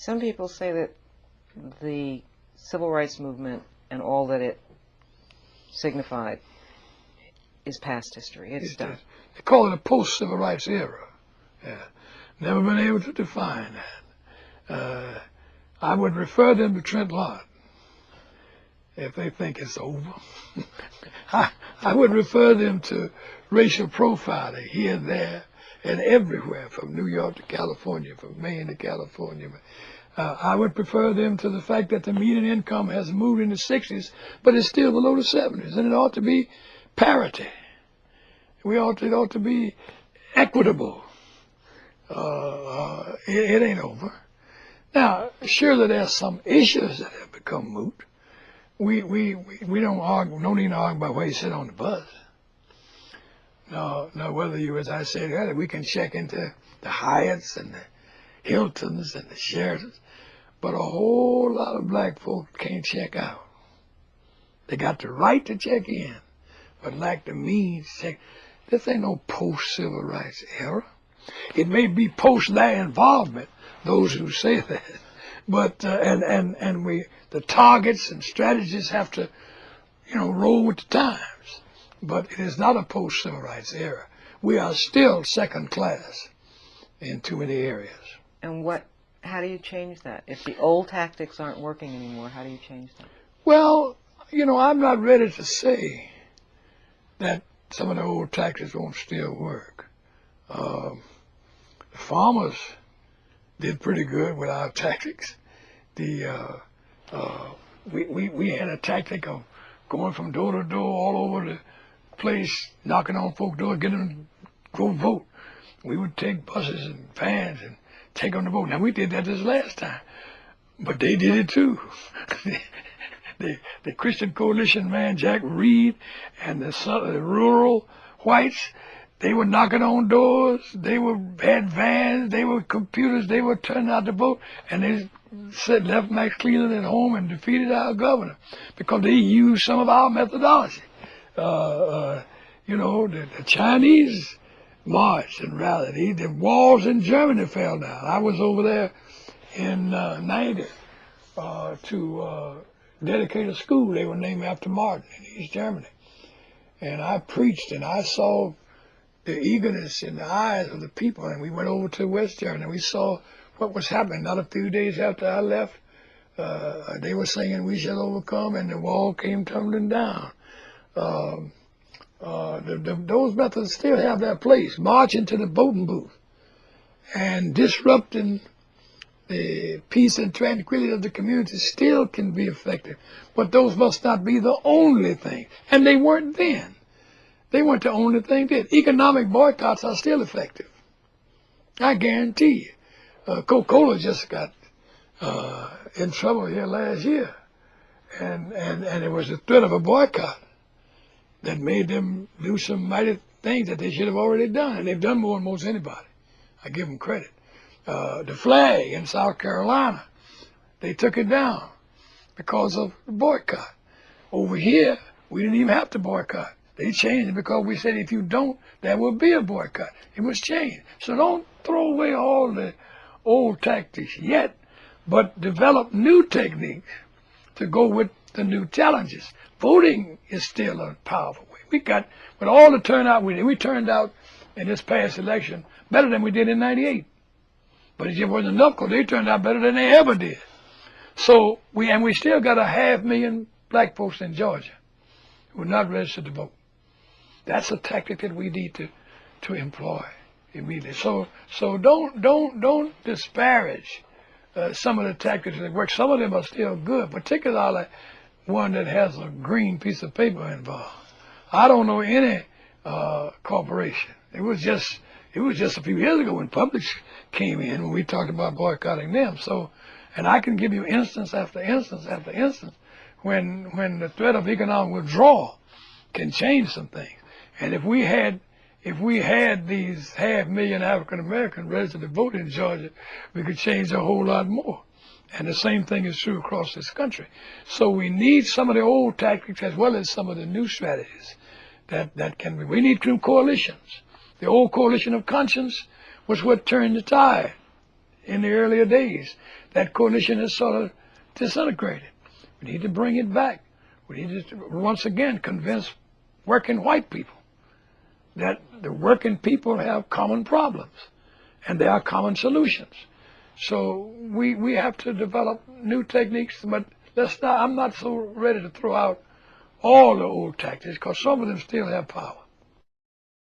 Some people say that the civil rights movement and all that it signified is past history. It's done. They call it a post-civil rights era. Yeah. Never been able to define that. I would refer them to Trent Lott if they think it's over. I would refer them to racial profiling here and there and everywhere, from New York to California, from Maine to California. I would prefer them to the fact that the median income has moved in the 60s, but it's still below the 70s, and it ought to be parity. It ought to be equitable. It ain't over. Now, surely there's some issues that have become moot. We don't argue, no need to argue about where you sit on the bus. No, whether you, as I said earlier, we can check into the Hyatts and the Hiltons and the Sheratons, but a whole lot of black folk can't check out. They got the right to check in, but lack the means to check. This ain't no post-civil rights era. It may be post their involvement, those who say that, but the targets and strategies have to, roll with the times. But it is not a post-civil rights era. We are still second class in too many areas. And how do you change that? If the old tactics aren't working anymore, how do you change that? Well, I'm not ready to say that some of the old tactics won't still work. The farmers did pretty good with our tactics. We had a tactic of going from door to door all over the place, knocking on folks' doors, getting them to go vote. We would take buses and vans and take them to vote. Now, we did that this last time, but they did it too. The Christian Coalition man, Jack Reed, and the rural whites, they were knocking on doors, they had vans, they were computers, they were turning out to vote, and they left Max Cleveland at home and defeated our governor because they used some of our methodology. The Chinese marched and rallied. The walls in Germany fell down. I was over there in 90 to dedicate a school. They were named after Martin in East Germany. And I preached, and I saw the eagerness in the eyes of the people. And we went over to West Germany, and we saw what was happening. Not a few days after I left, they were singing "We Shall Overcome," and the wall came tumbling down. Those methods still have their place. Marching to the voting booth and disrupting the peace and tranquility of the community still can be effective. But those must not be the only thing. And they weren't then. They weren't the only thing then. Economic boycotts are still effective. I guarantee you. Coca-Cola just got in trouble here last year. And it was the threat of a boycott that made them do some mighty things that they should have already done. And they've done more than most anybody. I give them credit. The flag in South Carolina, they took it down because of the boycott. Over here, we didn't even have to boycott. They changed it because we said if you don't, there will be a boycott. It was changed. So don't throw away all the old tactics yet, but develop new techniques to go with the new challenges. Voting is still a powerful way. With all the turnout we turned out in this past election better than we did in '98. But it just wasn't enough because they turned out better than they ever did. So we still got 500,000 black folks in Georgia who are not registered to vote. That's a tactic that we need to employ immediately. So don't disparage some of the tactics that work. Some of them are still good, particularly one that has a green piece of paper involved. I don't know any corporation. It was just a few years ago when Publix came in, when we talked about boycotting them. So, and I can give you instance after instance after instance when the threat of economic withdrawal can change some things. And if we had these 500,000 African Americans registered to vote in Georgia, we could change a whole lot more. And the same thing is true across this country. So we need some of the old tactics as well as some of the new strategies that can be. We need new coalitions. The old coalition of conscience was what turned the tide in the earlier days. That coalition has sort of disintegrated. We need to bring it back. We need to once again convince working white people that the working people have common problems and there are common solutions. So we have to develop new techniques, but I'm not so ready to throw out all the old tactics because some of them still have power.